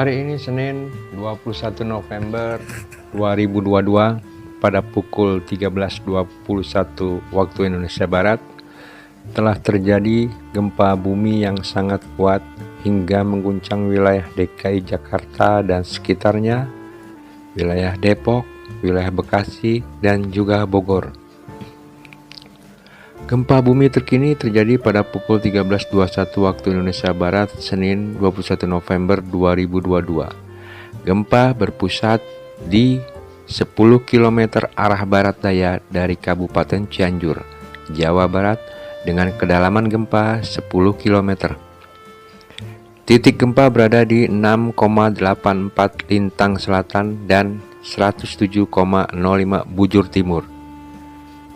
Hari ini Senin 21 November 2022 pada pukul 13.21 waktu Indonesia Barat telah terjadi gempa bumi yang sangat kuat hingga mengguncang wilayah DKI Jakarta dan sekitarnya, wilayah Depok, wilayah Bekasi, dan juga Bogor. Gempa bumi terkini terjadi pada pukul 13.21 waktu Indonesia Barat, Senin 21 November 2022. Gempa berpusat di 10 km arah barat daya dari Kabupaten Cianjur, Jawa Barat dengan kedalaman gempa 10 km. Titik gempa berada di 6,84 lintang selatan dan 107,05 bujur timur.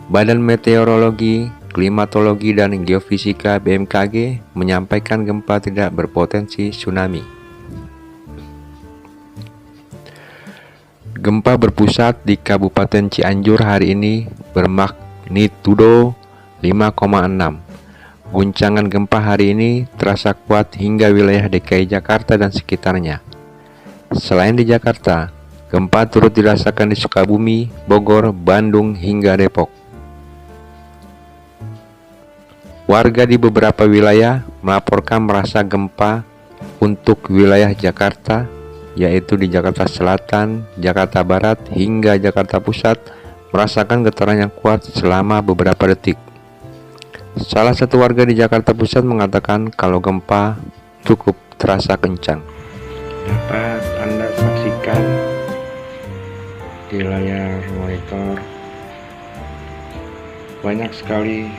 Badan Meteorologi, Klimatologi, dan Geofisika BMKG menyampaikan gempa tidak berpotensi tsunami. Gempa berpusat di Kabupaten Cianjur hari ini bermagnitudo 5,6. Guncangan gempa hari ini terasa kuat hingga wilayah DKI Jakarta dan sekitarnya. Selain di Jakarta, gempa turut dirasakan di Sukabumi, Bogor, Bandung, hingga Depok. Warga di beberapa wilayah melaporkan merasa gempa untuk wilayah Jakarta, yaitu di Jakarta Selatan, Jakarta Barat, hingga Jakarta Pusat merasakan getaran yang kuat selama beberapa detik. Salah satu warga di Jakarta Pusat mengatakan kalau gempa cukup terasa kencang. Dapat Anda saksikan di layar monitor banyak sekali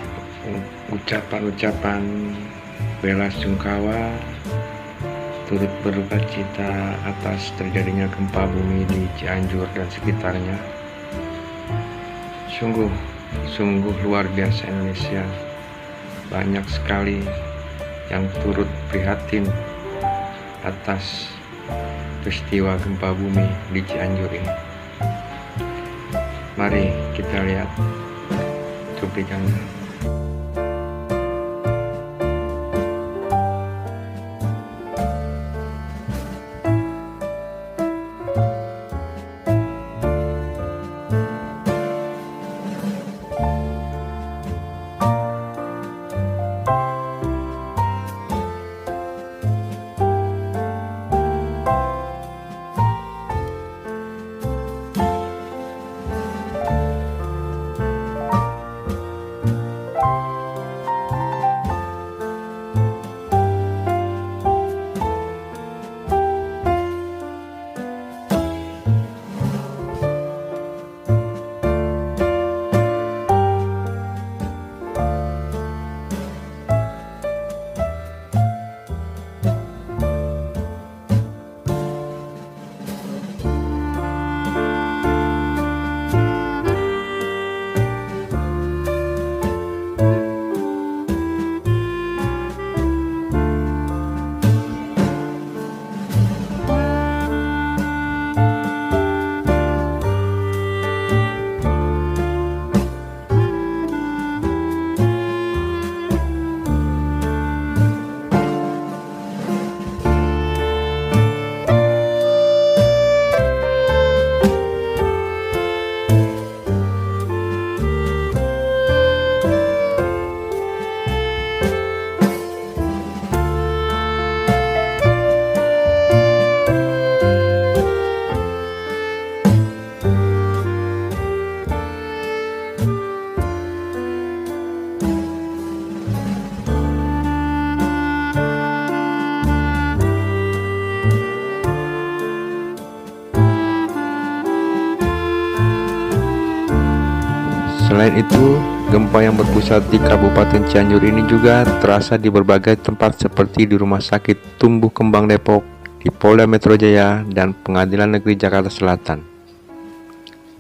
ucapan-ucapan bela sungkawa turut berduka cita atas terjadinya gempa bumi di Cianjur dan sekitarnya. Sungguh luar biasa Indonesia. Banyak sekali yang turut prihatin atas peristiwa gempa bumi di Cianjur ini. Mari kita lihat cuplikannya. Selain itu, gempa yang berpusat di Kabupaten Cianjur ini juga terasa di berbagai tempat seperti di Rumah Sakit Tumbuh Kembang Depok, di Polda Metro Jaya, dan Pengadilan Negeri Jakarta Selatan.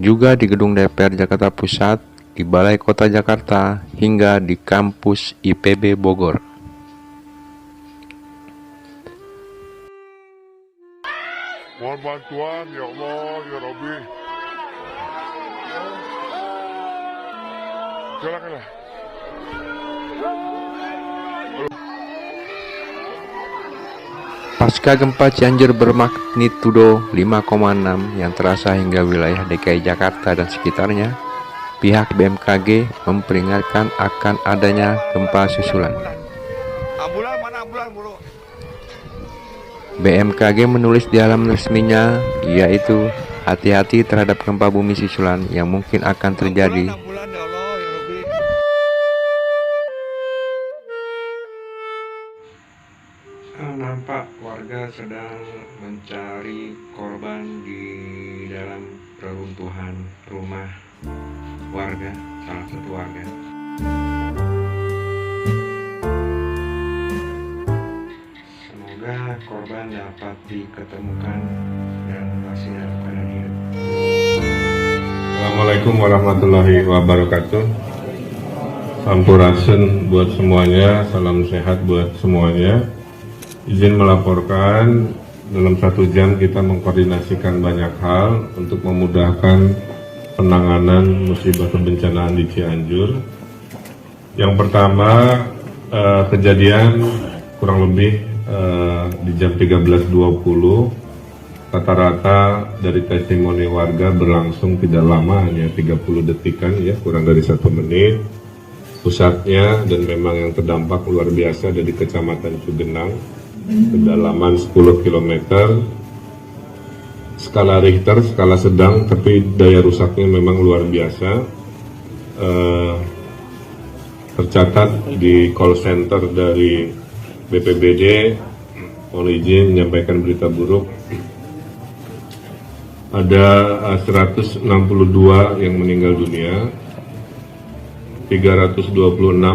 Juga di Gedung DPR Jakarta Pusat, di Balai Kota Jakarta, hingga di kampus IPB Bogor. Mohon bantuan ya Allah ya Rabbi. Silakanlah. Pasca gempa Cianjur bermagnitudo 5,6 yang terasa hingga wilayah DKI Jakarta dan sekitarnya, pihak BMKG memperingatkan akan adanya gempa susulan. BMKG menulis di halaman resminya, yaitu hati-hati terhadap gempa bumi susulan yang mungkin akan terjadi. Nampak warga sedang mencari korban di dalam reruntuhan rumah warga, salah satu warga. Semoga korban dapat diketemukan dan hasilnya pada hidup. Assalamualaikum warahmatullahi wabarakatuh. Sampurasun buat semuanya, salam sehat buat semuanya. Izin melaporkan, dalam 1 jam kita mengkoordinasikan banyak hal untuk memudahkan penanganan musibah kebencanaan di Cianjur. Yang pertama, kejadian kurang lebih di jam 13.20, rata-rata dari testimoni warga berlangsung tidak lama, hanya 30 detikan ya, kurang dari 1 menit. Pusatnya dan memang yang terdampak luar biasa dari Kecamatan Cugenang, kedalaman 10 km, skala Richter, skala sedang, tapi daya rusaknya memang luar biasa. Tercatat di call center dari BPBD, mohon izin menyampaikan berita buruk, ada 162 yang meninggal dunia, 326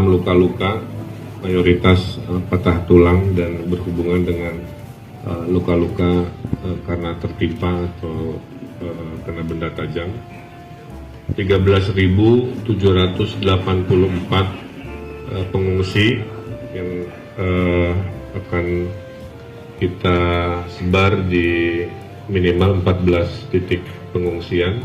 luka-luka, mayoritas patah tulang dan berhubungan dengan luka-luka karena tertimpa atau kena benda tajam. 13.784 pengungsi yang akan kita sebar di minimal 14 titik pengungsian.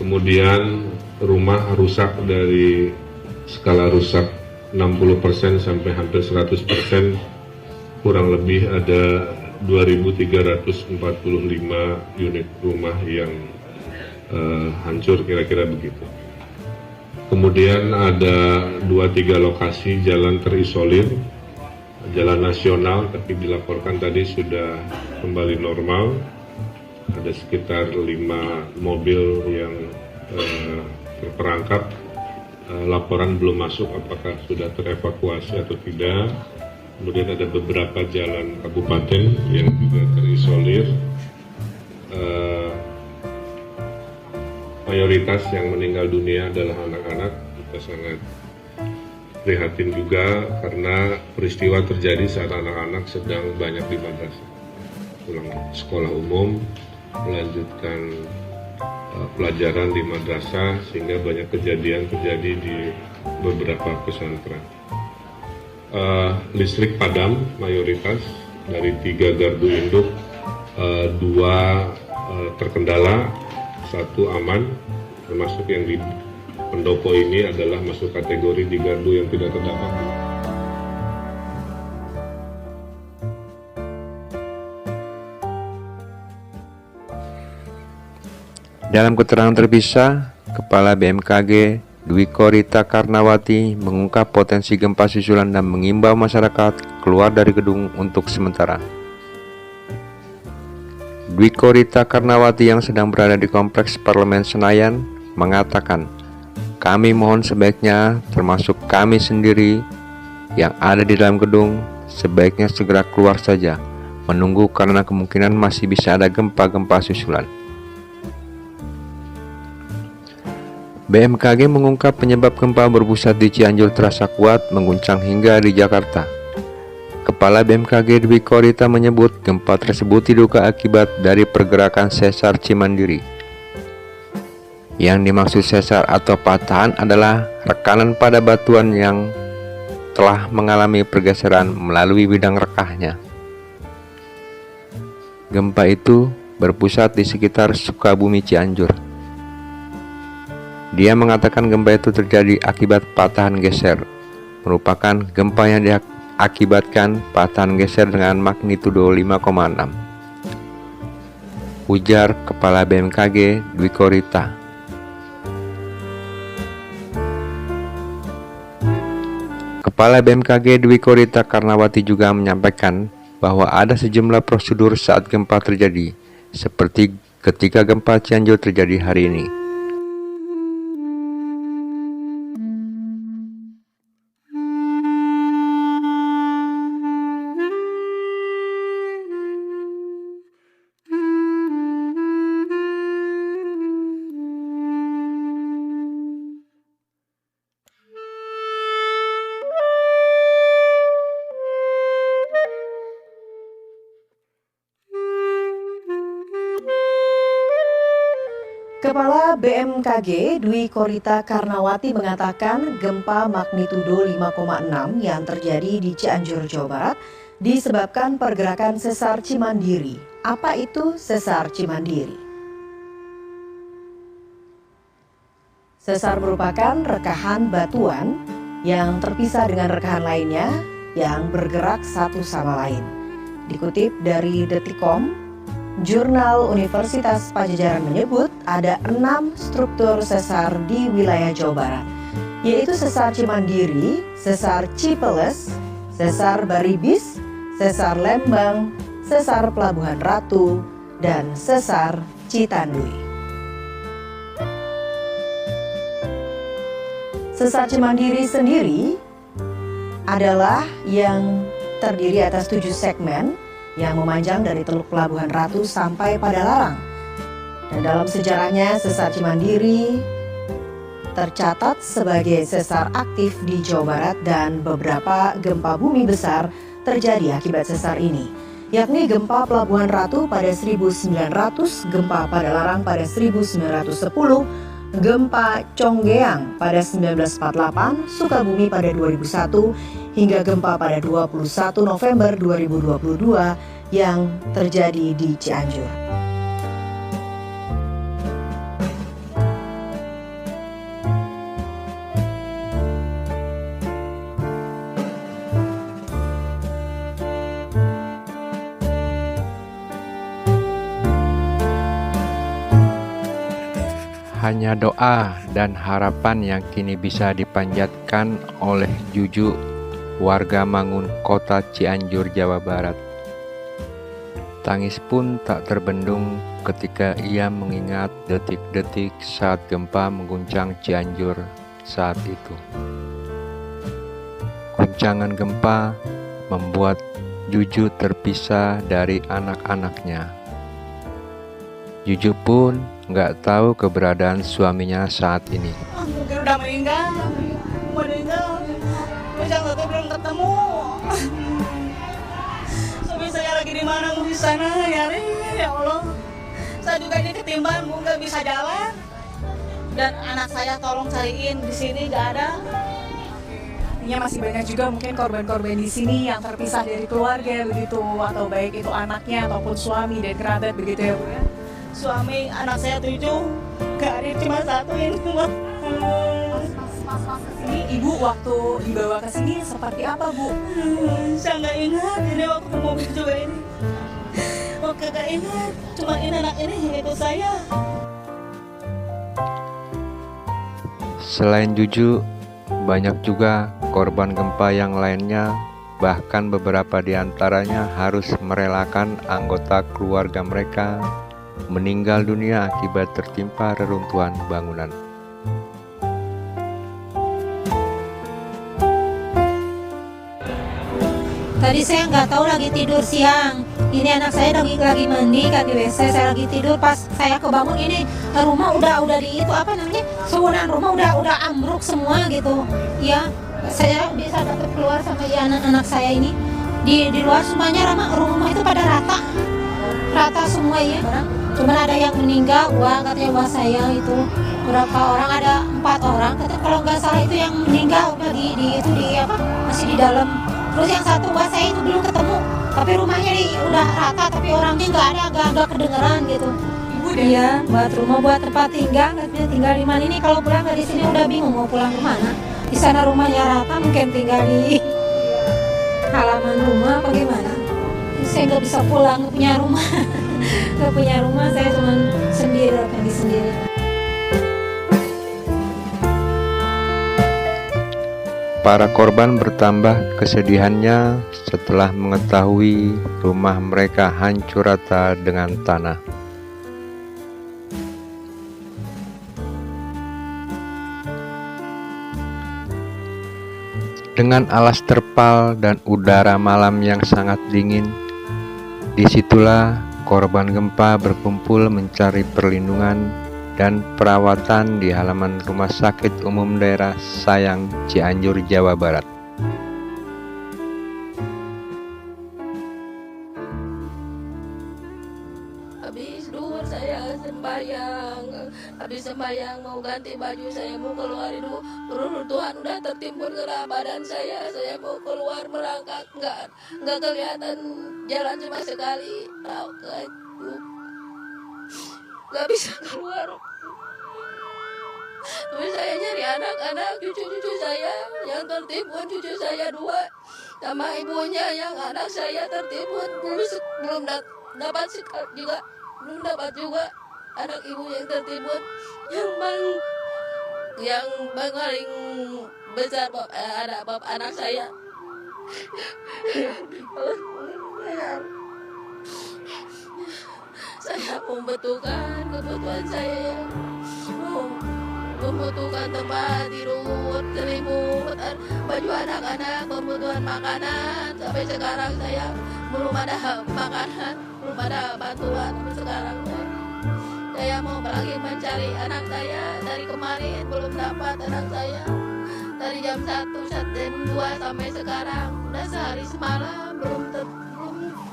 Kemudian rumah rusak dari skala rusak 60% sampai hampir 100%, kurang lebih ada 2.345 unit rumah yang hancur, kira-kira begitu. Kemudian ada 2-3 lokasi jalan terisolir, jalan nasional, tapi dilaporkan tadi sudah kembali normal. Ada sekitar 5 mobil yang terperangkap. Laporan belum masuk apakah sudah terevakuasi atau tidak. Kemudian ada beberapa jalan kabupaten yang juga terisolir. Mayoritas yang meninggal dunia adalah anak-anak. Kita sangat prihatin juga karena peristiwa terjadi saat anak-anak sedang banyak di madrasah, pulang sekolah umum, melanjutkan pelajaran di madrasah, sehingga banyak kejadian terjadi di beberapa pesantren. Listrik padam mayoritas, dari 3 gardu induk, 2 terkendala, 1 aman, termasuk yang di pendopo ini adalah masuk kategori di gardu yang tidak terdampak. Dalam keterangan terpisah, Kepala BMKG Dwiko Rita Karnawati mengungkap potensi gempa susulan dan mengimbau masyarakat keluar dari gedung untuk sementara. Dwiko Rita Karnawati yang sedang berada di Kompleks Parlemen Senayan mengatakan, kami mohon sebaiknya, termasuk kami sendiri yang ada di dalam gedung, sebaiknya segera keluar saja, menunggu karena kemungkinan masih bisa ada gempa-gempa susulan. BMKG mengungkap penyebab gempa berpusat di Cianjur terasa kuat mengguncang hingga di Jakarta. Kepala BMKG Dwiko Rita menyebut gempa tersebut diduga akibat dari pergerakan sesar Cimandiri. Yang dimaksud sesar atau patahan adalah rekanan pada batuan yang telah mengalami pergeseran melalui bidang rekahnya. Gempa itu berpusat di sekitar Sukabumi Cianjur. Dia mengatakan gempa itu terjadi akibat patahan geser, merupakan gempa yang mengakibatkan patahan geser dengan magnitudo 5,6. Ujar Kepala BMKG Dwi Korita. Kepala BMKG Dwi Korita Karnawati juga menyampaikan bahwa ada sejumlah prosedur saat gempa terjadi, seperti ketika gempa Cianjur terjadi hari ini. Kepala BMKG Dwi Korita Karnawati mengatakan gempa magnitudo 5,6 yang terjadi di Cianjur, Jawa Barat disebabkan pergerakan sesar Cimandiri. Apa itu sesar Cimandiri? Sesar merupakan rekahan batuan yang terpisah dengan rekahan lainnya yang bergerak satu sama lain. Dikutip dari Detikcom, Jurnal Universitas Padjadjaran menyebut ada 6 struktur sesar di wilayah Jawa Barat, yaitu sesar Cimandiri, sesar Cipeles, sesar Baribis, sesar Lembang, sesar Pelabuhan Ratu, dan sesar Citanduy. Sesar Cimandiri sendiri adalah yang terdiri atas 7 segmen yang memanjang dari Teluk Pelabuhan Ratu sampai Padalarang. Dan dalam sejarahnya, sesar Cimandiri tercatat sebagai sesar aktif di Jawa Barat dan beberapa gempa bumi besar terjadi akibat sesar ini, yakni gempa Pelabuhan Ratu pada 1900, gempa Padalarang pada 1910, gempa Conggeang pada 1948, Sukabumi pada 2001, hingga gempa pada 21 November 2022 yang terjadi di Cianjur. Hanya doa dan harapan yang kini bisa dipanjatkan oleh Juju, warga Mangun, Kota Cianjur, Jawa Barat. Tangis pun tak terbendung ketika ia mengingat detik-detik saat gempa mengguncang Cianjur saat itu. Guncangan gempa membuat Juju terpisah dari anak-anaknya. Juju pun nggak tahu keberadaan suaminya saat ini. Mungkin udah meninggal. Bisa nggak belum ketemu. Suami saya lagi di mana? Di sana ya Allah. Saya juga ini ketimbang, nggak bisa jalan. Dan anak saya tolong cariin di sini nggak ada. Artinya masih banyak juga mungkin korban-korban di sini yang terpisah dari keluarga begitu, atau baik itu anaknya ataupun suami dan kerabat begitu ya Bu ya. Suami anak saya 7, karir cuma 1 ini. Ini Ibu waktu dibawa ke sini seperti apa Bu? Saya nggak ingat ini waktu ke mobil juga ini. Oke, nggak ingat. Cuma ini anak ini itu saya. Selain Juju, banyak juga korban gempa yang lainnya, bahkan beberapa di antaranya harus merelakan anggota keluarga mereka meninggal dunia akibat tertimpa reruntuhan bangunan. Tadi saya nggak tahu lagi tidur siang. Ini anak saya lagi mandi kan di WC, saya lagi tidur pas saya kebangun ini rumah udah di itu apa namanya, susunan rumah udah ambruk semua gitu. Ya, saya bisa dapat keluar sama ya anak-anak saya ini di luar semuanya rumah itu pada rata semua ya. Cuman ada yang meninggal, katanya saya itu berapa orang, ada 4 orang. Katanya kalau nggak salah itu yang meninggal udah di apa masih di dalam. Terus yang satu saya itu belum ketemu, tapi rumahnya udah rata, tapi orangnya nggak ada, agak kedengeran gitu. Ibu dan Iya, buat rumah, buat tempat tinggal, katanya tinggal di mana ini. Kalau pulang dari sini udah bingung mau pulang kemana. Di sana rumahnya rata, mungkin tinggal di halaman rumah apa gimana. Saya nggak bisa pulang, nggak punya rumah. Nggak punya rumah, saya cuma sendiri, Fendi sendiri. Para korban bertambah kesedihannya setelah mengetahui rumah mereka hancur rata dengan tanah. Dengan alas terpal dan udara malam yang sangat dingin, disitulah korban gempa berkumpul mencari perlindungan dan perawatan di halaman Rumah Sakit Umum Daerah Sayang, Cianjur, Jawa Barat. Habis duhur saya sembahyang mau ganti baju, saya mau keluar itu Tuhan udah tertimbun gerak badan saya mau keluar merangkak, nggak kelihatan jalan cuma sekali, nggak bisa keluar. Terus saya nyari anak-anak, cucu-cucu saya yang tertimbun, cucu saya 2 sama ibunya yang anak saya tertimbun, belum dapat juga anak ibu yang tertimbun, yang paling besar ada anak saya. Saya membutuhkan kebutuhan saya, membutuhkan tempat tidur, selimut, baju anak-anak, kebutuhan makanan. Sampai sekarang saya belum ada makanan, belum ada bantuan. Sampai sekarang saya mau lagi mencari anak saya. Dari kemarin belum dapat anak saya. Dari jam 1, jam 2 sampai sekarang udah sehari semalam belum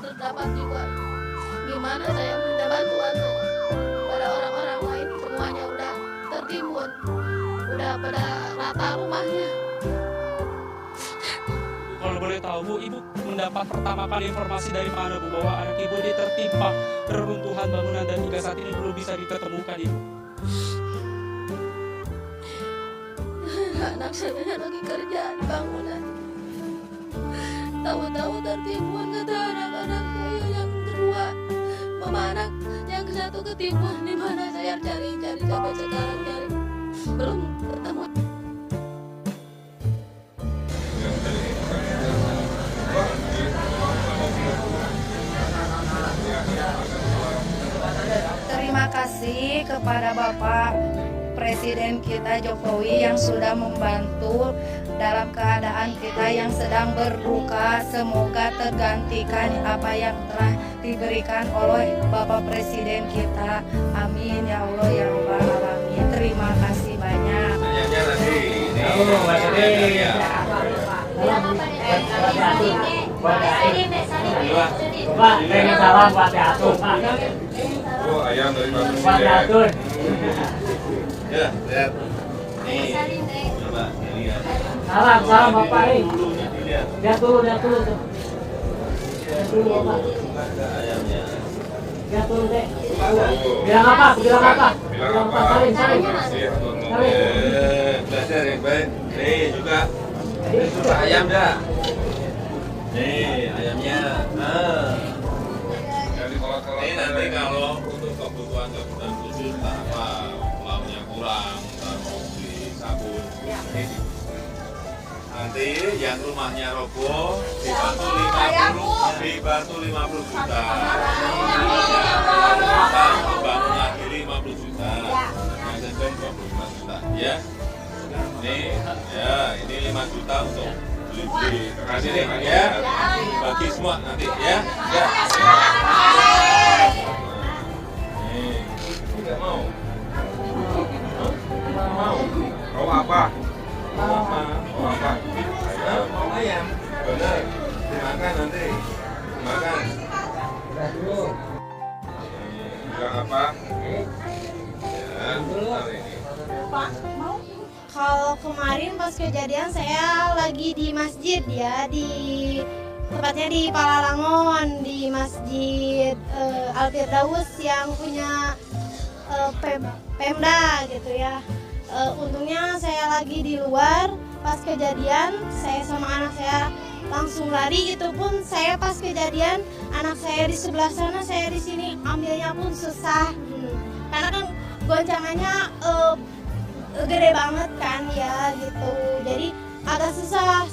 terdapat juga. Gimana saya minta bantuan pada orang-orang lain, semuanya udah tertimbun, udah pada rata rumahnya. Kalau boleh tahu Bu, Ibu mendapat pertama kali informasi dari mana Bu bahwa anak Ibu tertimpa reruntuhan bangunan dan hingga saat ini belum bisa ditemukan Ibu? Anak saya lagi kerja di bangunan, tahu-tahu tertimbun, kata anak-anak saya yang kedua, mama anak yang satu ketimbun. Di mana saya cari sampai sekarang cari belum ketemu. Terima kasih kepada Bapak Presiden kita Jokowi yang sudah membantu dalam keadaan kita yang sedang berduka. Semoga tergantikan apa yang telah diberikan oleh Bapak Presiden kita. Amin ya Allah ya Rabbal Alamin. Terima kasih banyak. Ayam dari Batu ya, lihat. Nih. Coba lihat. Salam Bapak ini. Lihat dulu. Lihat dulu Bapak. Ayamnya. Lihat dulu deh. Bilang apa? Saling. Belajar yang baik. Nih juga. Ini juga ayam dah. Nih ayamnya. Ini nanti kalau untuk kebutuhan khusus apa lauknya kurang, taruh di sabun. Nanti yang rumahnya roboh dibantu 50 juta. Bangun lagi 50 juta. Yang sedang 25 juta. Ya. Ini 5 juta untuk beli kasih deh ya. Bagi semua nanti ya. Tidak mau. Mau apa? Mau ayam. Benar. Dimakan nanti. Makan. Enggak apa? Ya, hari ini. Kalau kemarin pas kejadian saya lagi di masjid ya, tepatnya di Palalangon, di Masjid Al-Firdaus yang punya Pemda gitu ya. Untungnya saya lagi di luar pas kejadian, saya sama anak saya langsung lari gitu pun saya pas kejadian anak saya di sebelah sana, saya di sini ambilnya pun susah. Karena kan goncangannya gede banget kan ya gitu. Jadi agak susah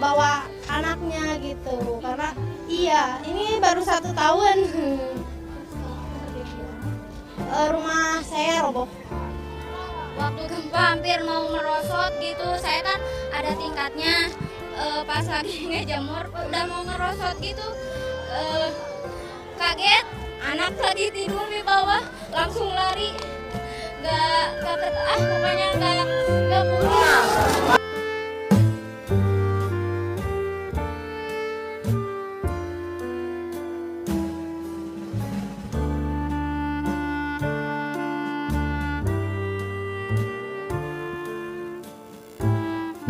bawa anaknya gitu karena iya ini baru 1 tahun. Rumah saya roboh. Waktu gempa hampir mau merosot gitu, saya kan ada tingkatnya, pas lagi ngejemur udah mau ngerosot gitu, kaget anak lagi tidur di bawah langsung lari, pokoknya nggak pulang.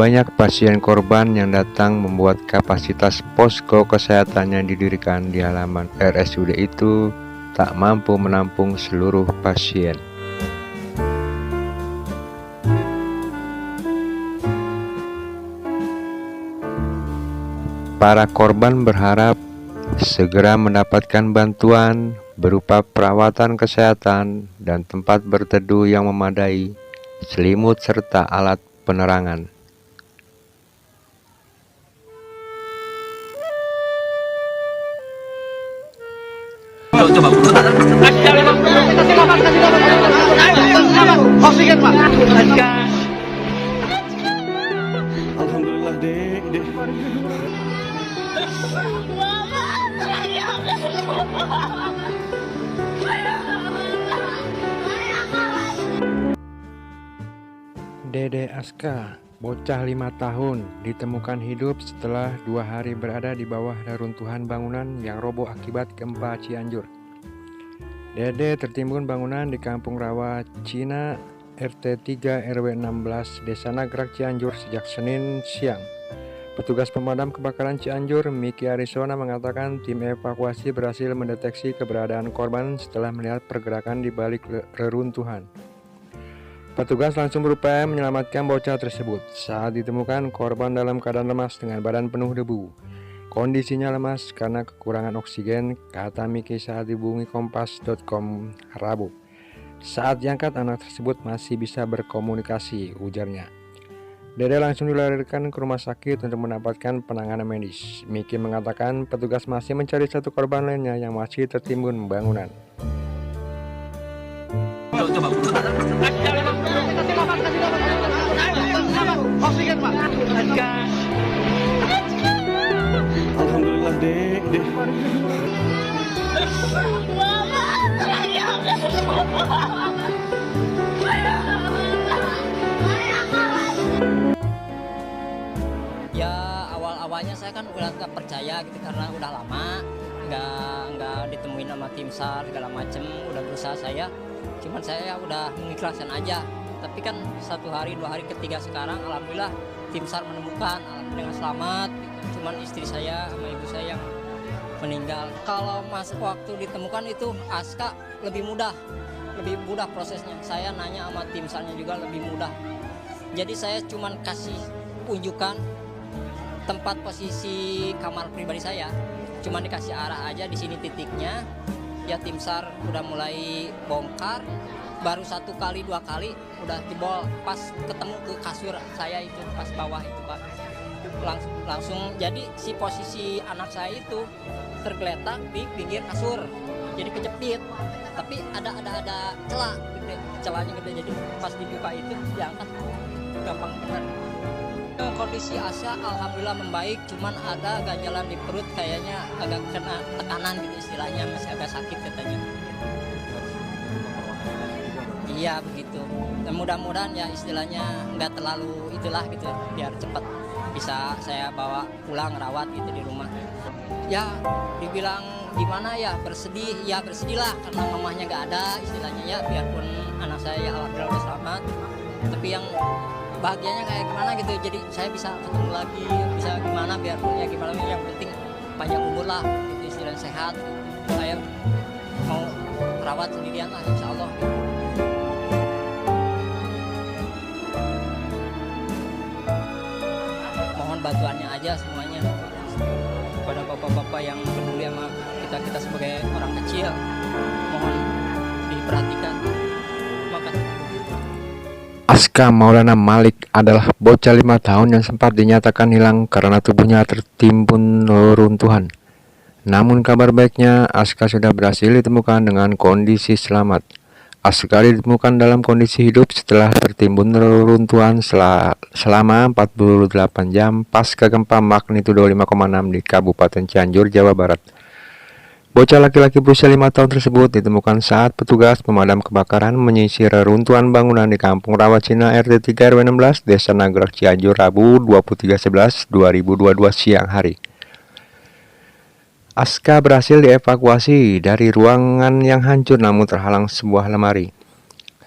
Banyak pasien korban yang datang membuat kapasitas posko kesehatan yang didirikan di halaman RSUD itu tak mampu menampung seluruh pasien. Para korban berharap segera mendapatkan bantuan berupa perawatan kesehatan dan tempat berteduh yang memadai, selimut serta alat penerangan. Coba oksigen Pak. Alhamdulillah dek. Dede Aska, bocah 5 tahun, ditemukan hidup setelah 2 hari berada di bawah reruntuhan bangunan yang roboh akibat gempa Cianjur. Dede tertimbun bangunan di Kampung Rawa Cina, RT 3 RW 16, Desa Nagrak Cianjur sejak Senin siang. Petugas pemadam kebakaran Cianjur, Miki Arizona, mengatakan tim evakuasi berhasil mendeteksi keberadaan korban setelah melihat pergerakan di balik reruntuhan. Petugas langsung berupaya menyelamatkan bocah tersebut. Saat ditemukan, korban dalam keadaan lemas dengan badan penuh debu. Kondisinya lemas karena kekurangan oksigen, kata Miki saat dihubungi kompas.com Rabu. Saat diangkat, anak tersebut masih bisa berkomunikasi, ujarnya. Dede langsung dilarikan ke rumah sakit untuk mendapatkan penanganan medis. Miki mengatakan petugas masih mencari 1 korban lainnya yang masih tertimbun bangunan. Coba oksigen Pak. Alhamdulillah dek. Ya awalnya saya kan udah nggak percaya gitu karena udah lama nggak ditemuin sama tim SAR segala macem, udah berusaha saya, cuman saya udah mengikhlaskan aja. Tapi kan 1 hari 2 hari ketiga sekarang alhamdulillah tim SAR menemukan, alhamdulillah dengan selamat gitu. Cuman istri saya sama ibu saya yang meninggal. Kalau waktu ditemukan itu Aska lebih mudah prosesnya. Saya nanya sama tim SAR-nya juga lebih mudah. Jadi saya cuman kasih unjukan tempat posisi kamar pribadi saya, cuman dikasih arah aja, di sini titiknya. Ya tim SAR udah mulai bongkar, baru 1 kali 2 kali udah jebol, pas ketemu ke kasur saya itu pas bawah itu Pak, langsung jadi si posisi anak saya itu tergeletak di pinggir kasur, jadi kejepit, tapi ada celah gede, celahnya gede, jadi pas dibuka itu diangkat gampang bener. Kondisi Asya alhamdulillah membaik, cuman ada ganjalan di perut, kayaknya agak kena tekanan gitu istilahnya, masih agak sakit katanya. Iya begitu. Dan mudah-mudahan ya istilahnya nggak terlalu itulah gitu, biar cepat bisa saya bawa pulang rawat gitu di rumah. Ya dibilang gimana ya, bersedih lah karena mamahnya nggak ada istilahnya ya, biarpun anak saya ya alhamdulillah udah selamat, tapi yang bahagianya kayak gimana gitu, jadi saya bisa ketemu lagi, bisa gimana biarpun ya gimana, yang penting panjang umur lah gitu, istilahnya sehat gitu. Saya mau rawat sendirian lah insya Allah gitu. Mohon bantuannya aja semuanya. kepada bapak-bapak yang peduli sama kita sebagai orang kecil, mohon diperhatikan. Makasih. Aska Maulana Malik adalah bocah 5 tahun yang sempat dinyatakan hilang karena tubuhnya tertimbun reruntuhan. Namun kabar baiknya, Aska sudah berhasil ditemukan dengan kondisi selamat. Aska ditemukan dalam kondisi hidup setelah tertimbun reruntuhan selama 48 jam pasca gempa magnitudo 5,6 di Kabupaten Cianjur, Jawa Barat. Bocah laki-laki berusia 5 tahun tersebut ditemukan saat petugas pemadam kebakaran menyisir reruntuhan bangunan di Kampung Rawa Cina RT 3 RW 16 Desa Nagrak Cianjur Rabu 23/11/2022 siang hari. Aska berhasil dievakuasi dari ruangan yang hancur namun terhalang sebuah lemari.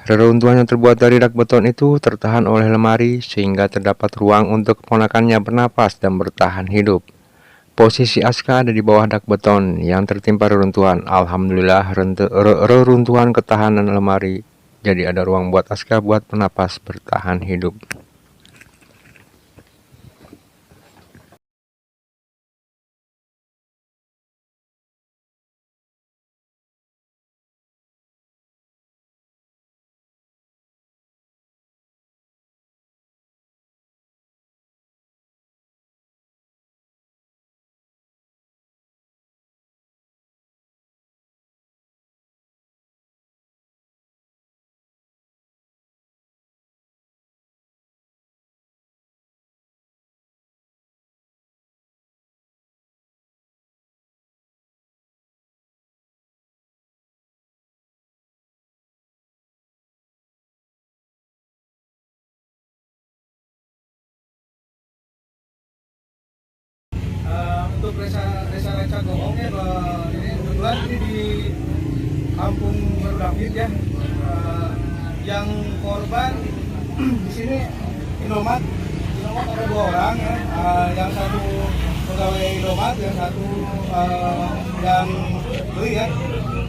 Reruntuhan yang terbuat dari dak beton itu tertahan oleh lemari sehingga terdapat ruang untuk keponakannya bernapas dan bertahan hidup. Posisi Aska ada di bawah dak beton yang tertimpa reruntuhan. Alhamdulillah reruntuhan ketahanan lemari, jadi ada ruang buat Aska buat bernapas bertahan hidup. Untuk resa gongongnya ini kebetulan ini di Kampung Baru David ya. Yang korban di sini Indomaret ada 2 orang ya. Yang satu pegawai Indomaret, yang satu yang beli ya.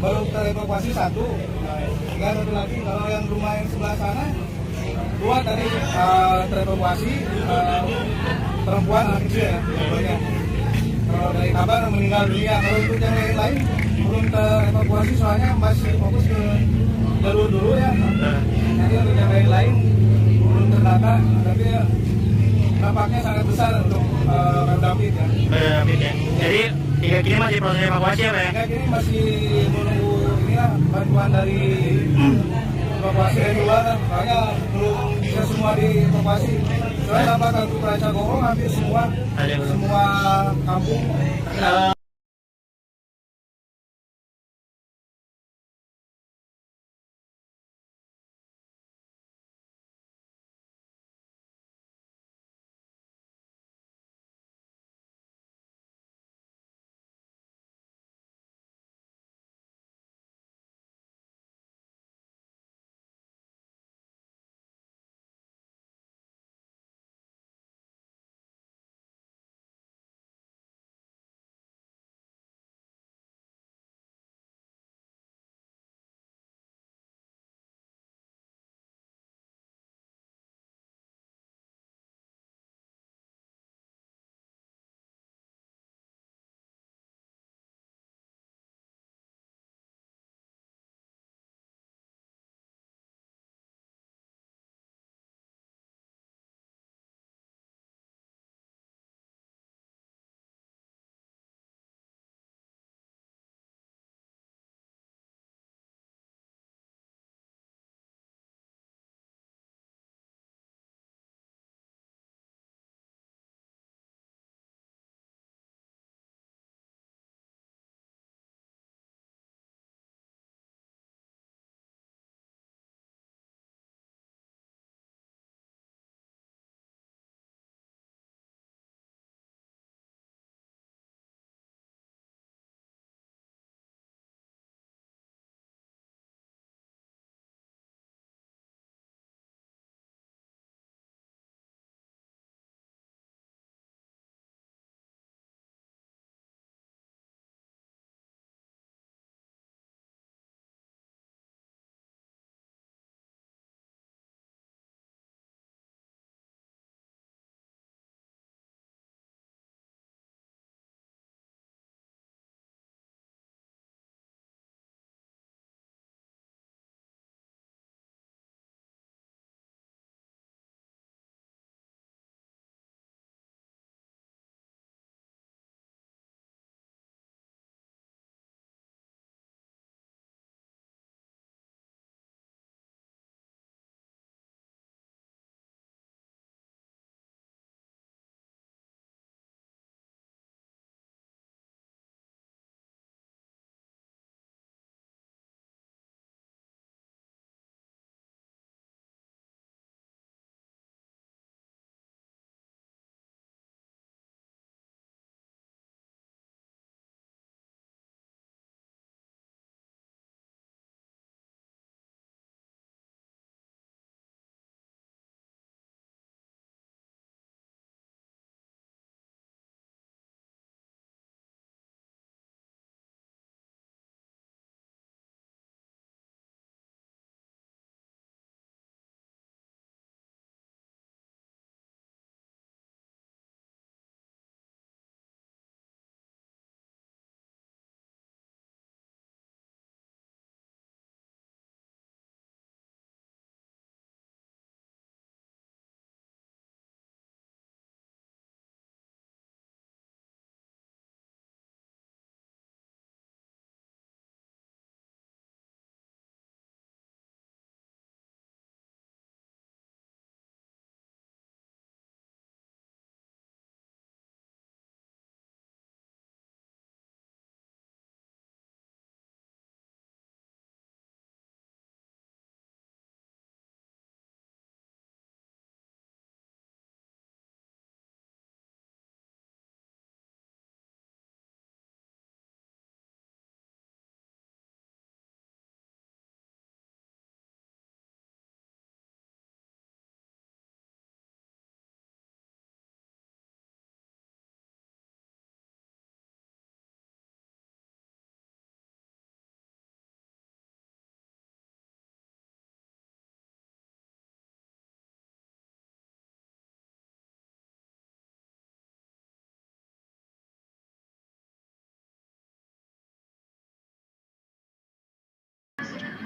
Baru terevakuasi 1. Tinggal 1 lagi. Kalau yang rumah yang sebelah sana 2 tadi terevakuasi, perempuan anak kecil ya. Banyak. Kalau dari kabar meninggal dunia. Kalau untuk yang lain belum terevakuasi soalnya masih fokus ke jalur dulu ya. Jadi untuk yang lain belum terdata, tapi dampaknya sangat besar untuk David ya. David ya. Jadi hingga kini masih proses evakuasi ya Pak ya? Hingga kini masih menunggu inilah bantuan dari evakuasi dari luar, makanya belum bisa semua dievakuasi. Soalnya dampak untuk Ranca Gongong hampir semua kampung.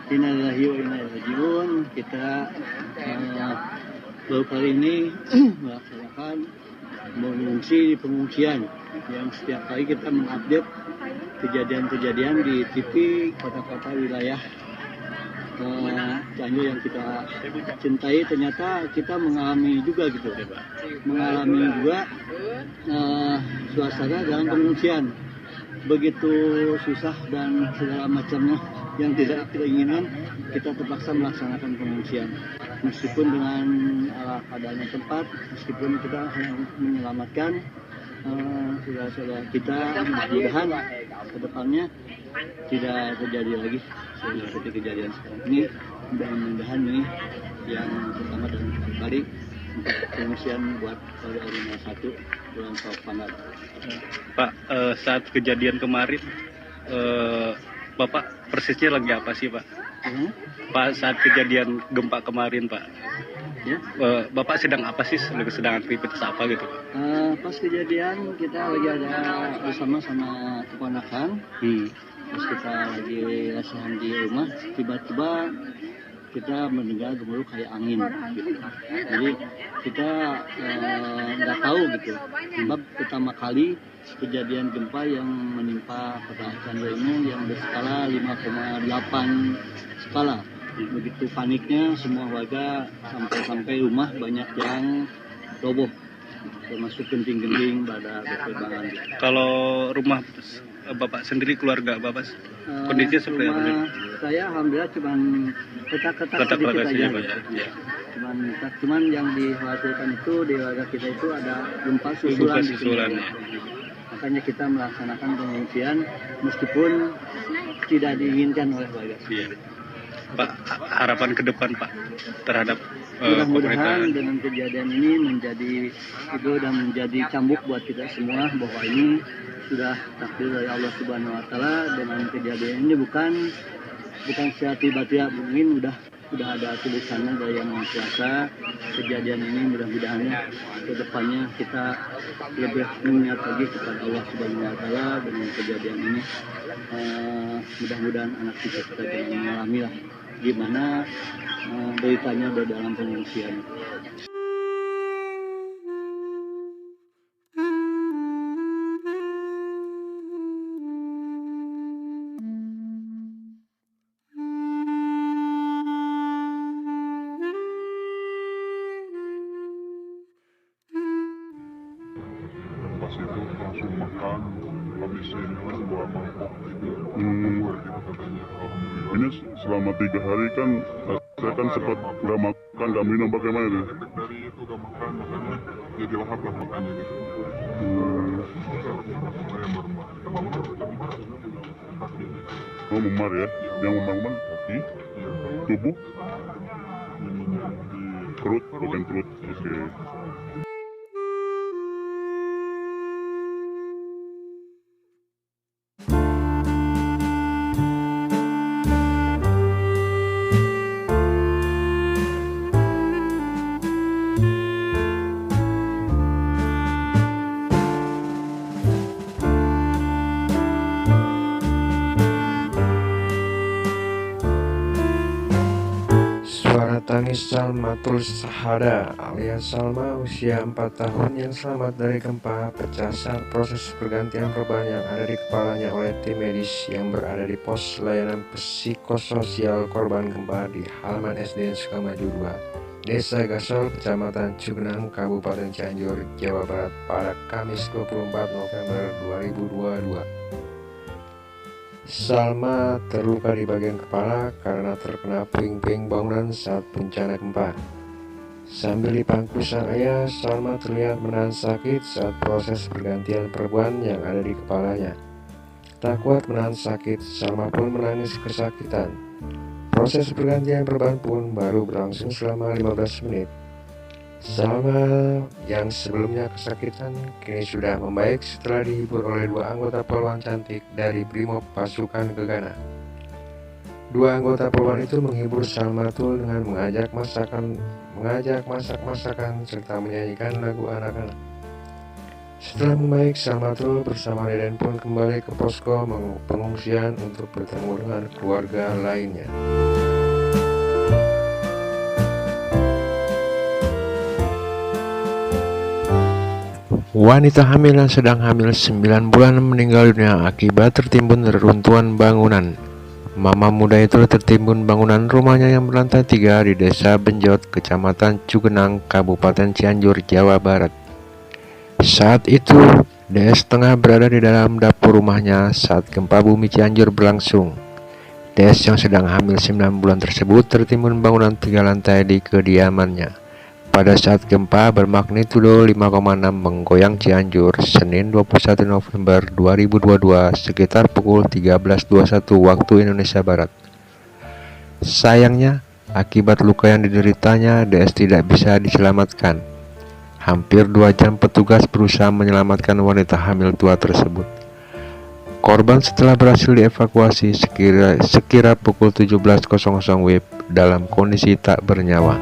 Innalillahi wa inna ilaihi raji'un. Kita baru kali ini melaksanakan mengungsi di pengungsian yang setiap kali kita mengupdate kejadian-kejadian di TV kota-kota wilayah Cianjur yang kita cintai. Ternyata kita mengalami juga suasana dalam pengungsian begitu susah dan segala macamnya yang tidak kita inginkan. Kita terpaksa melaksanakan pengungsian meskipun dengan adanya tempat, meskipun kita hanya menyelamatkan saudara-saudara kita. Mudah-mudahan ke depannya tidak terjadi lagi seperti kejadian sekarang ini. Mudah-mudahan ini yang pertama dan kali untuk pengungsian buat pada hari 1 bulan Pandar. Pak, saat kejadian kemarin Bapak persisnya lagi apa sih, Pak? Pak, saat kejadian gempa kemarin, Pak, ya? Bapak sedang apa sih? Sedang aktivitas apa gitu, Pak? Pas kejadian kita lagi ada bersama sama keponakan. Pas kita lagi lesehan di rumah, tiba-tiba kita mendengar gemuruh kayak angin gitu. Jadi kita nggak tahu gitu. Sebab pertama kali kejadian gempa yang menimpa kota Cianjur ini yang berskala 5,8 skala. Begitu paniknya semua warga, sampai rumah banyak yang roboh, termasuk genting-genting pada berterbangan. Kalau rumah Bapak sendiri, keluarga Bapak kondisinya seperti apa? Saya alhamdulillah cuman retak-retak sedikit aja. Cuman yang dikhawatirkan itu di warga kita itu ada gempa susulan. Makanya kita melaksanakan pengungsian meskipun tidak diinginkan oleh warga. Pak, harapan ke depan Pak terhadap mudah-mudahan dengan kejadian ini menjadi itu dan menjadi cambuk buat kita semua bahwa ini sudah takdir dari Allah Subhanahu Wa Taala. Dengan kejadian ini bukan secara tiba-tiba, mungkin udah ada tulisannya dari Yang Maha Kuasa. Kejadian ini mudah-mudahan ke depannya kita lebih mengingat lagi kepada Allah Subhanahu Wa Taala. Dengan kejadian ini mudah-mudahan anak kita jangan mengalami lah gimana beritanya dalam pengungsian. Pas itu langsung makan, habisin 2 mangkok gitu. Katanya, alhamdulillah. Ini selama 3 hari kan saya kan sempat nggak makan, nggak minum, bagaimana itu? Efek dari itu gak makan, makanya jadi lahap lah makannya gitu. Saya meremah. Oh, memar ya? Yang memar kaki, tubuh, perut, bagian perut. Oke. Suara tangis Salmatul Sahada alias Salma usia 4 tahun yang selamat dari gempa pecah saat proses pergantian perban yang ada di kepalanya oleh tim medis yang berada di pos layanan psikososial korban gempa di halaman SDN Sukamaju 2, Desa Gasol, Kecamatan Cugenang, Kabupaten Cianjur, Jawa Barat pada Kamis 24 November 2022. Salma terluka di bagian kepala karena terkena puing-puing bangunan saat bencana gempa. Sambil dipangku sang ayah, Salma terlihat menahan sakit saat proses pergantian perban yang ada di kepalanya. Tak kuat menahan sakit, Salma pun menangis kesakitan. Proses pergantian perban pun baru berlangsung selama 15 menit. Salma yang sebelumnya kesakitan kini sudah membaik setelah dihibur oleh 2 anggota poluan cantik dari Brimob Pasukan Gegana. 2 anggota poluan itu menghibur Salmatul dengan mengajak masak-masakan serta menyanyikan lagu anak-anak. Setelah membaik, Salmatul bersama Deden pun kembali ke posko pengungsian untuk bertemu dengan keluarga lainnya. Wanita hamil yang sedang hamil 9 bulan meninggal dunia akibat tertimbun reruntuhan bangunan. Mama muda itu tertimbun bangunan rumahnya yang berlantai 3 di Desa Benjot, Kecamatan Cugenang, Kabupaten Cianjur, Jawa Barat. Saat itu, DS tengah berada di dalam dapur rumahnya saat gempa bumi Cianjur berlangsung. DS yang sedang hamil 9 bulan tersebut tertimbun bangunan 3 lantai di kediamannya. Pada saat gempa bermagnitudo 5,6 menggoyang Cianjur, Senin 21 November 2022 sekitar pukul 13.21 waktu Indonesia Barat. Sayangnya, akibat luka yang dideritanya, DS tidak bisa diselamatkan. Hampir 2 jam petugas berusaha menyelamatkan wanita hamil tua tersebut. Korban setelah berhasil dievakuasi sekira pukul 17.00 WIB dalam kondisi tak bernyawa.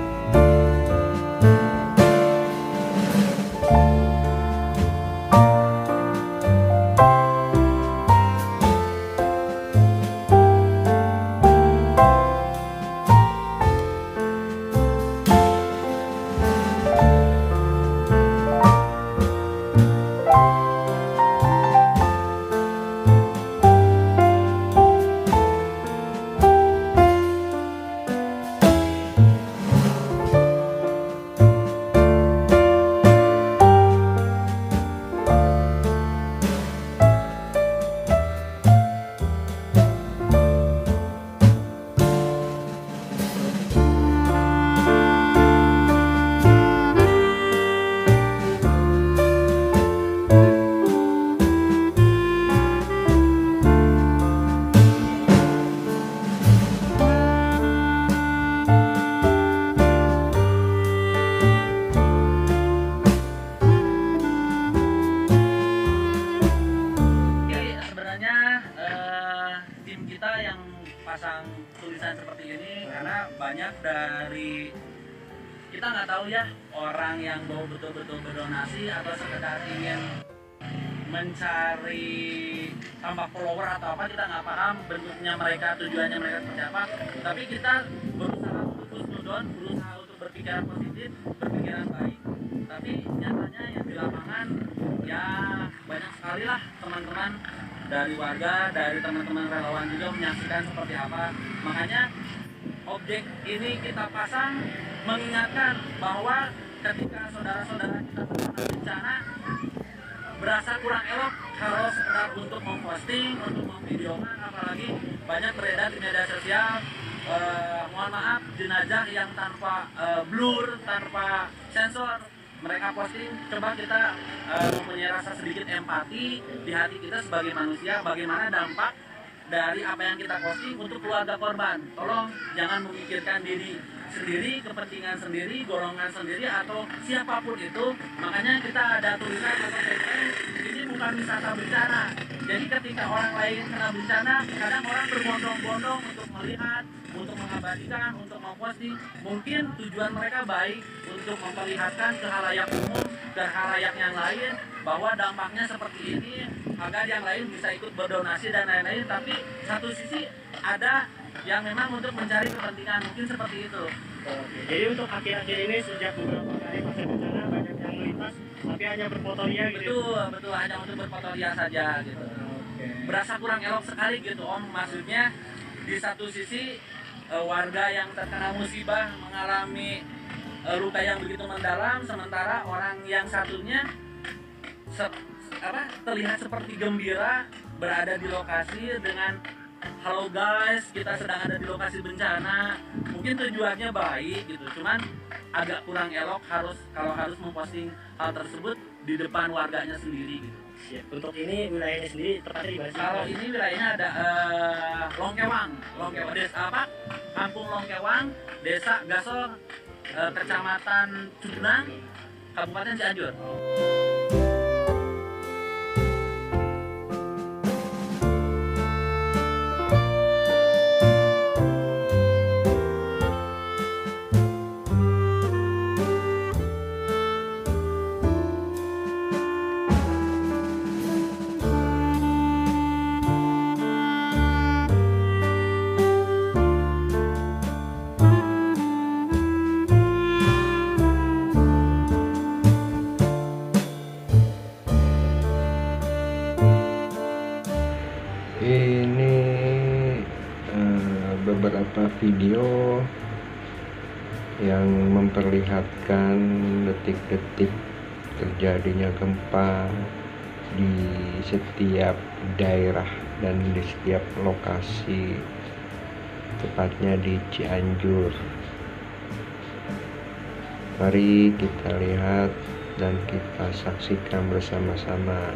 pasang tulisan seperti ini karena banyak dari kita nggak tahu ya orang yang mau betul-betul berdonasi atau sekedar ingin mencari tambah follower atau apa, kita nggak paham bentuknya mereka, tujuannya mereka seperti apa, tapi kita berusaha untuk husnudon, berusaha untuk berpikiran positif, berpikiran baik, tapi nyatanya yang di lapangan ya banyak sekali lah teman-teman dari warga, dari teman-teman relawan juga menyaksikan seperti apa. Makanya objek ini kita pasang mengingatkan bahwa ketika saudara-saudara kita terkena bencana berasa kurang elok kalau sekedar untuk memposting, untuk memvideokan, apalagi banyak beredar di media sosial mohon maaf jenazah yang tanpa blur, tanpa sensor mereka posting. Coba kita mempunyai rasa sedikit empati di hati kita sebagai manusia, bagaimana dampak dari apa yang kita posting untuk keluarga korban. Tolong jangan memikirkan diri sendiri, kepentingan sendiri, golongan sendiri, atau siapapun itu. Makanya kita ada tulisan atau tagline, ini bukan wisata bencana. Jadi ketika orang lain kena bencana, kadang orang berbondong-bondong untuk melihat, untuk mengabadikan, untuk memposting. Mungkin tujuan mereka baik untuk memperlihatkan ke khalayak umum dan khalayak yang lain bahwa dampaknya seperti ini agar yang lain bisa ikut berdonasi dan lain-lain. Tapi satu sisi ada yang memang untuk mencari kepentingan, mungkin seperti itu. Oke, jadi untuk akhir-akhir ini sejak beberapa kali pasca bencana banyak yang melintas tapi hanya berfotoria gitu. Betul, hanya untuk berfotoria saja gitu. Berasa kurang elok sekali gitu Om, maksudnya di satu sisi warga yang terkena musibah mengalami luka yang begitu mendalam, sementara orang yang satunya terlihat seperti gembira berada di lokasi dengan halo guys, kita sedang ada di lokasi bencana. Mungkin tujuannya baik gitu, cuman agak kurang elok kalau harus memposting hal tersebut di depan warganya sendiri gitu. Ya, untuk ini wilayahnya sendiri tepatnya di mana? Kalau ini wilayahnya ada Longkewang, desa apa? Kampung Longkewang, Desa Gasol, Kecamatan Cugenang, Kabupaten Cianjur. video yang memperlihatkan detik-detik terjadinya gempa di setiap daerah dan di setiap lokasi, tepatnya di Cianjur. Mari kita lihat dan kita saksikan bersama-sama.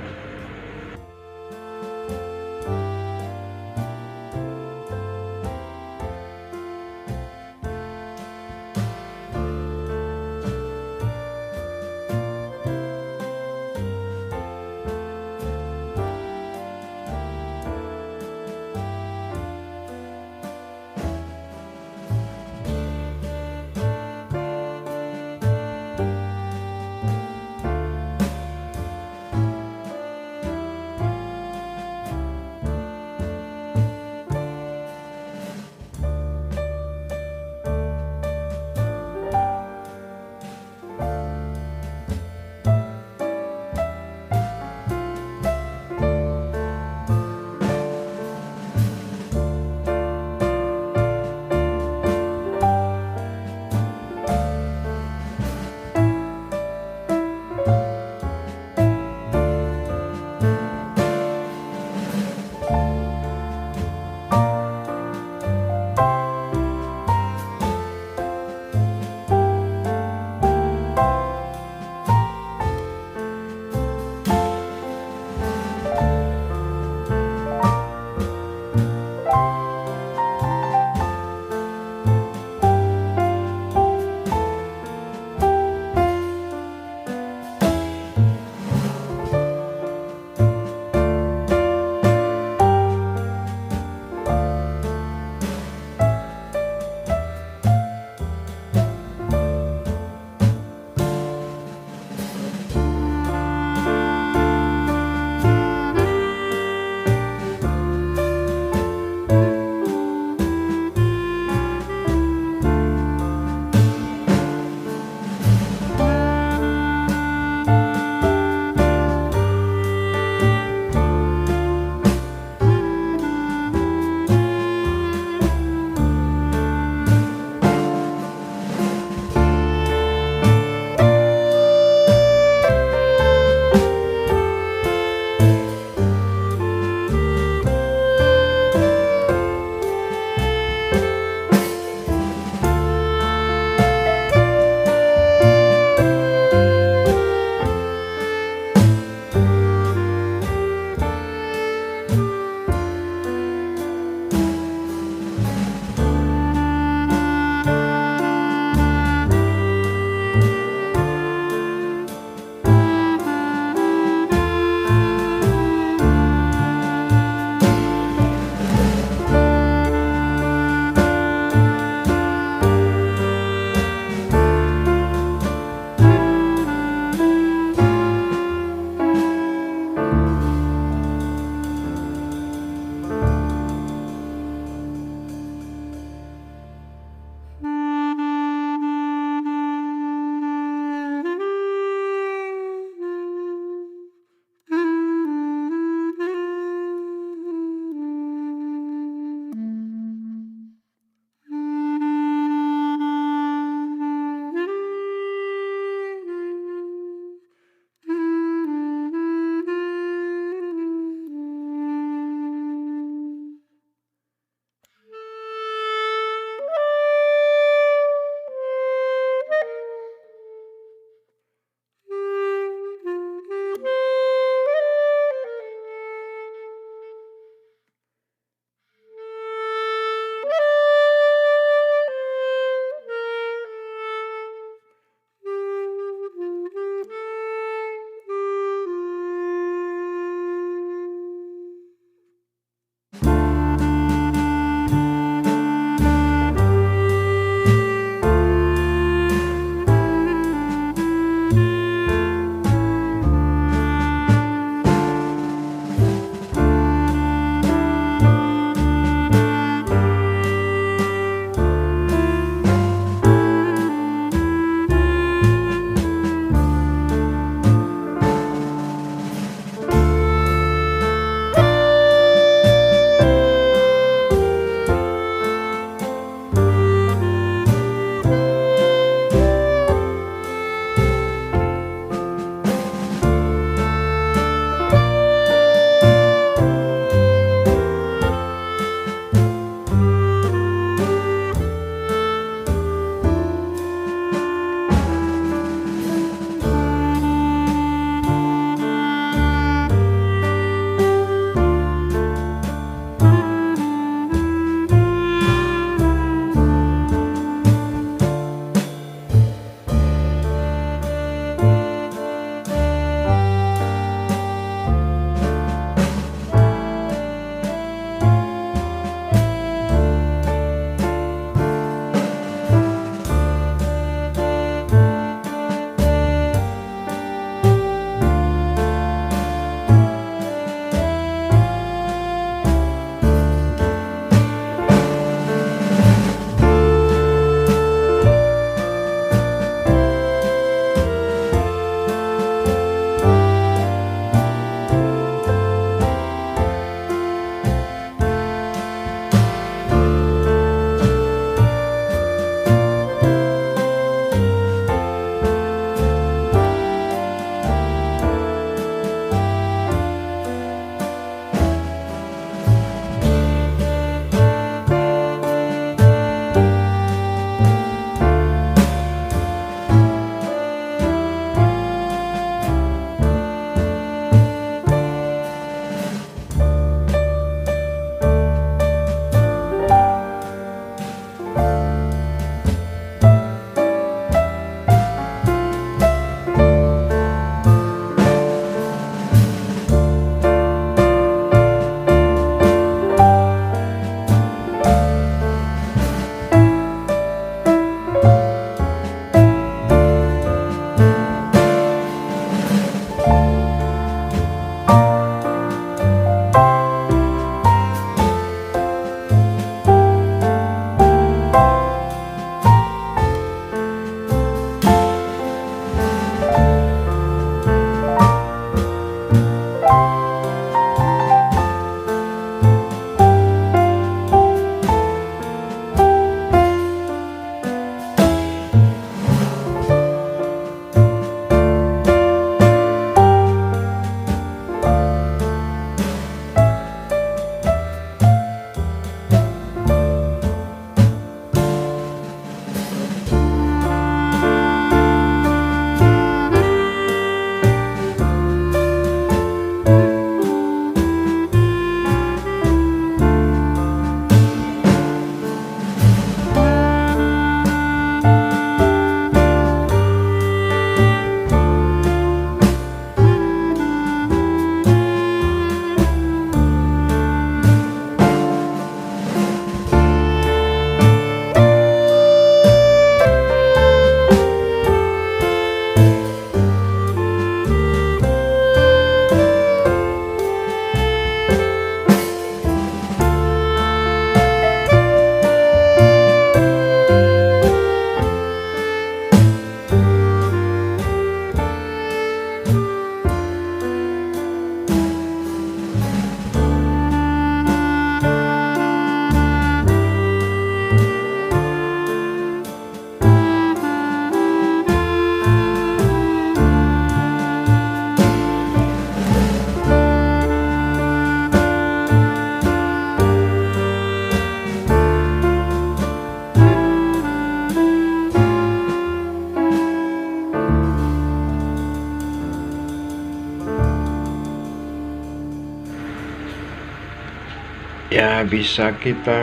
Ya, bisa kita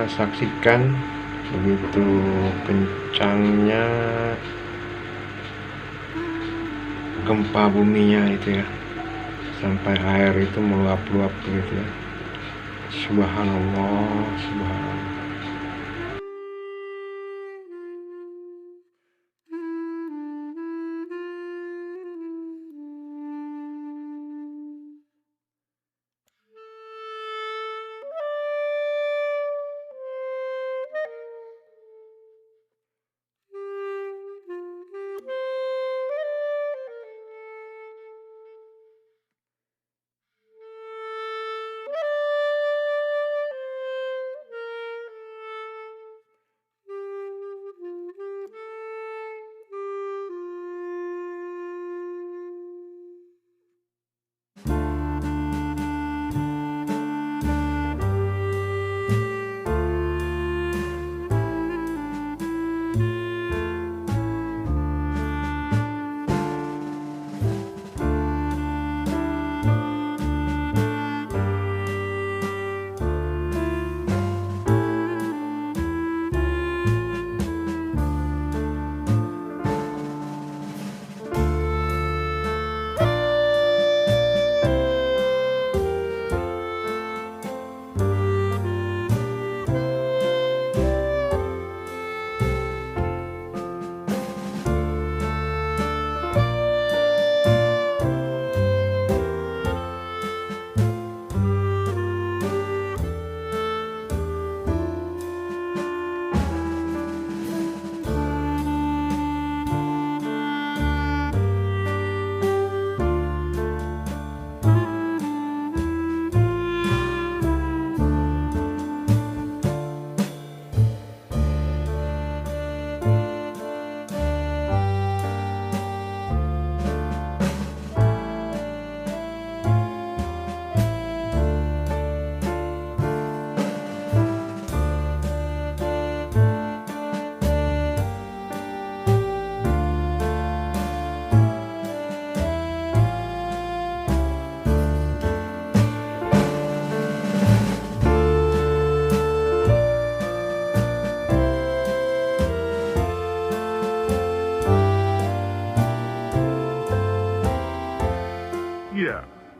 saksikan begitu kencangnya gempa buminya itu ya, sampai air itu meluap-luap gitu ya. Subhanallah, subhanallah.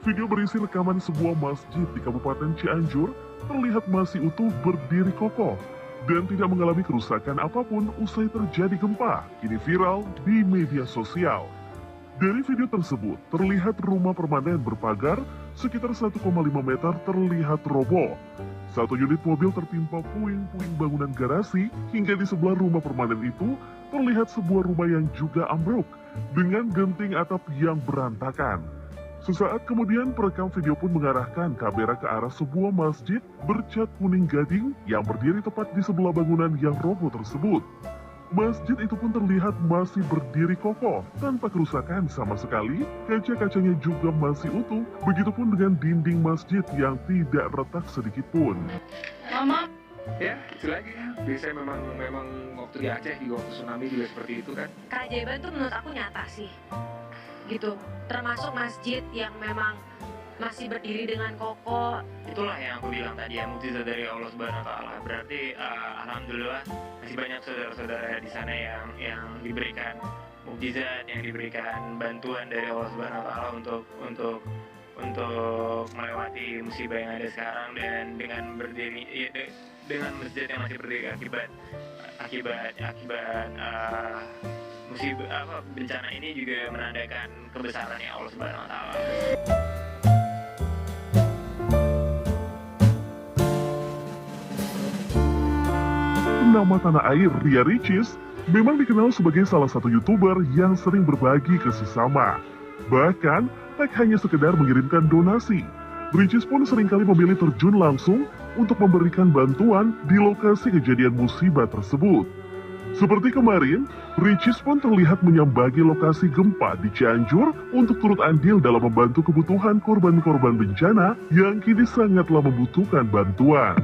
Video berisi rekaman sebuah masjid di Kabupaten Cianjur terlihat masih utuh berdiri kokoh dan tidak mengalami kerusakan apapun usai terjadi gempa, kini viral di media sosial. Dari video tersebut, terlihat rumah permanen berpagar sekitar 1,5 meter terlihat roboh. Satu unit mobil tertimpa puing-puing bangunan garasi, hingga di sebelah rumah permanen itu terlihat sebuah rumah yang juga ambruk dengan genting atap yang berantakan. Sesaat kemudian perekam video pun mengarahkan kamera ke arah sebuah masjid bercat kuning gading yang berdiri tepat di sebelah bangunan yang roboh tersebut. Masjid itu pun terlihat masih berdiri kokoh tanpa kerusakan sama sekali, kaca-kacanya juga masih utuh, begitupun dengan dinding masjid yang tidak retak sedikit pun. Mama, ya itu lagi ya, biasanya memang waktu di Aceh di waktu tsunami juga seperti itu kan. Keajaiban tuh menurut aku nyata sih, gitu. Termasuk masjid yang memang masih berdiri dengan kokoh. Itulah yang aku bilang tadi ya, mukjizat dari Allah Subhanahu Wa Taala. Berarti alhamdulillah masih banyak saudara-saudara di sana yang diberikan mukjizat, yang diberikan bantuan dari Allah Subhanahu Wa Taala untuk melewati musibah yang ada sekarang, dan dengan berdiri dengan masjid yang masih berdiri akibat musibah bencana ini juga menandakan kebesarannya Allah Subhanahu Wa Taala. Nama tanah air Ria Ricis memang dikenal sebagai salah satu YouTuber yang sering berbagi ke sesama. Bahkan tak hanya sekedar mengirimkan donasi, Ricis pun seringkali memilih terjun langsung untuk memberikan bantuan di lokasi kejadian musibah tersebut. Seperti kemarin, Ricis pun terlihat menyambangi lokasi gempa di Cianjur untuk turut andil dalam membantu kebutuhan korban-korban bencana yang kini sangatlah membutuhkan bantuan.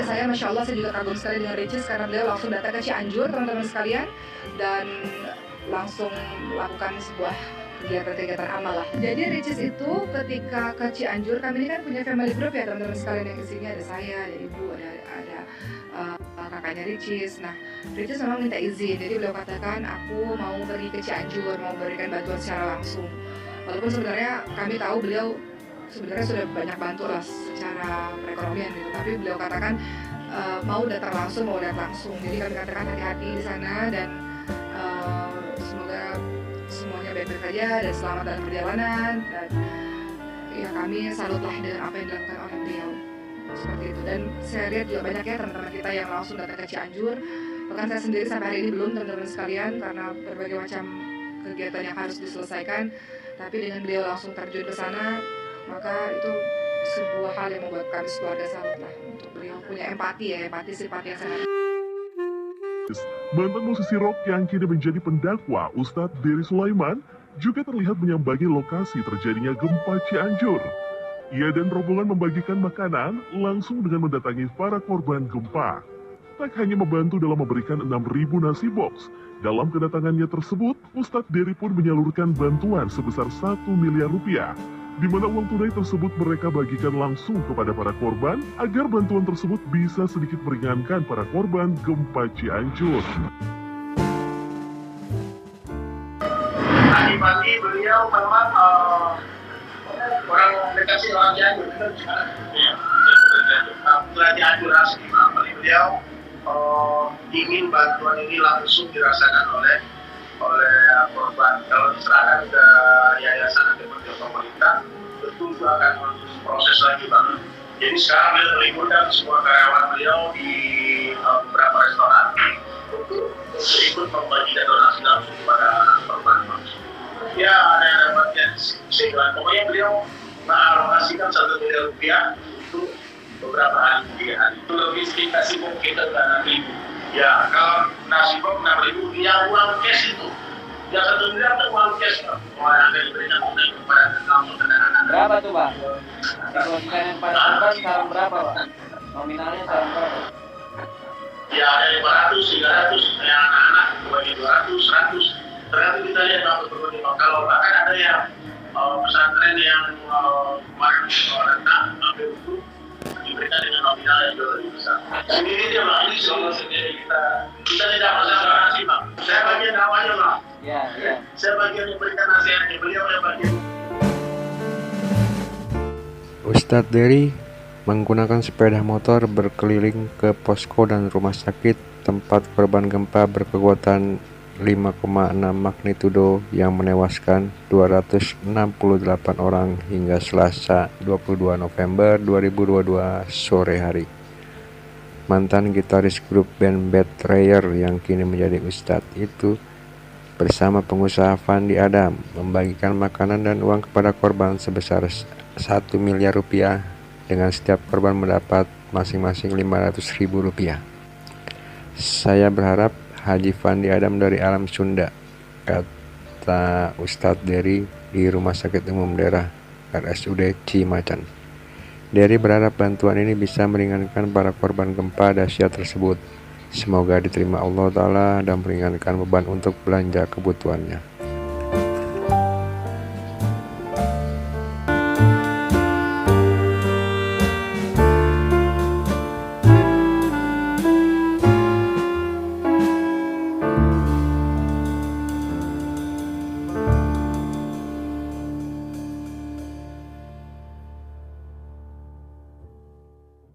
Saya Masya Allah, saya juga kagum sekali dengan Ricis karena beliau langsung datang ke Cianjur, teman-teman sekalian, dan langsung melakukan sebuah kegiatan-kegiatan amal lah. Jadi Ricis itu ketika ke Cianjur, kami ini kan punya family group ya teman-teman sekalian, yang isinya ada saya, ada ibu, ada kakaknya Ricis. Nah, Ricis memang minta izin, jadi beliau katakan aku mau pergi ke Cianjur, mau memberikan bantuan secara langsung. Walaupun sebenarnya kami tahu beliau sebenarnya sudah banyak bantu lah secara perekonomian gitu, tapi beliau katakan mau datang langsung, mau lihat langsung. Jadi kami katakan hati-hati di sana dan semoga semuanya baik-baik saja dan selamat dalam perjalanan, dan ya kami salutlah dengan apa yang dilakukan oleh beliau seperti itu. Dan saya lihat juga banyak ya teman-teman kita yang langsung datang ke Cianjur, bahkan saya sendiri sampai hari ini belum teman-teman sekalian karena berbagai macam kegiatan yang harus diselesaikan, tapi dengan beliau langsung terjun ke sana, maka itu sebuah hal yang membuat kami sekeluarga salut lah untuk beliau punya empati simpati yang sangat. Mantan musisi rock yang kini menjadi pendakwa, Ustadz Dery Sulaiman, juga terlihat menyambangi lokasi terjadinya gempa Cianjur. Ia dan rombongan membagikan makanan langsung dengan mendatangi para korban gempa. Tak hanya membantu dalam memberikan 6.000 nasi box, dalam kedatangannya tersebut, Ustadz Dery pun menyalurkan bantuan sebesar 1 miliar rupiah, di mana uang tunai tersebut mereka bagikan langsung kepada para korban agar bantuan tersebut bisa sedikit meringankan para korban gempa Cianjur. Pagi-pagi beliau memang orang dekati orang Cianjur, putra Cianjur asli. Beliau ingin bantuan ini langsung dirasakan oleh korban. Kalau diserahkan ke yayasan atau pemerintah, tentu itu akan proses lagi Bang. Jadi sekarang beliau meliburkan semua karyawan beliau di beberapa restoran untuk ikut membagikan donasi langsung kepada korban. Ya, ada yang dapatnya sebulan. Pokoknya beliau mengalokasikan 1 miliar rupiah untuk beberapa hari, 3 hari. Itu logistik nasi bom kita 6.000. Ya, kalau nasi bom 6.000, yang uang cash itu, yang 1 miliar itu uang cash, Pak. Yang akan diberikan tunai kepada langsung anak-anak. Berapa tuh, Pak? Kalau kita yang pada korban sekarang berapa, Pak? Nominalnya sekarang berapa? Ya, ada 500, 300, yang anak-anak bagi 200, 100. Ternyata kita lihat berbagai bank. Kalau bahkan ada yang pesantren yang kemarin rendah, ambil itu diberikan dengan nominal yang jauh lebih besar. Sendiri dia Bang, ini solo sendiri kita tidak masalah nasi Bang. Saya bagian awalnya Bang. Ya. Saya bagian memberikan nasihatnya, beliau yang bagian. Ustadz Dery menggunakan sepeda motor berkeliling ke posko dan rumah sakit tempat korban gempa berkekuatan 5,6 magnitudo yang menewaskan 268 orang hingga Selasa 22 November 2022 sore hari. Mantan gitaris grup band Betrayer yang kini menjadi ustadz itu bersama pengusaha Fandi Adam membagikan makanan dan uang kepada korban sebesar 1 miliar rupiah dengan setiap korban mendapat masing-masing 500.000 rupiah. Saya berharap Haji Fandi Adam dari alam Sunda, kata Ustadz Dery di Rumah Sakit Umum Daerah RSUD Cimacan. Dery berharap bantuan ini bisa meringankan para korban gempa dahsyat tersebut. Semoga diterima Allah Ta'ala dan meringankan beban untuk belanja kebutuhannya.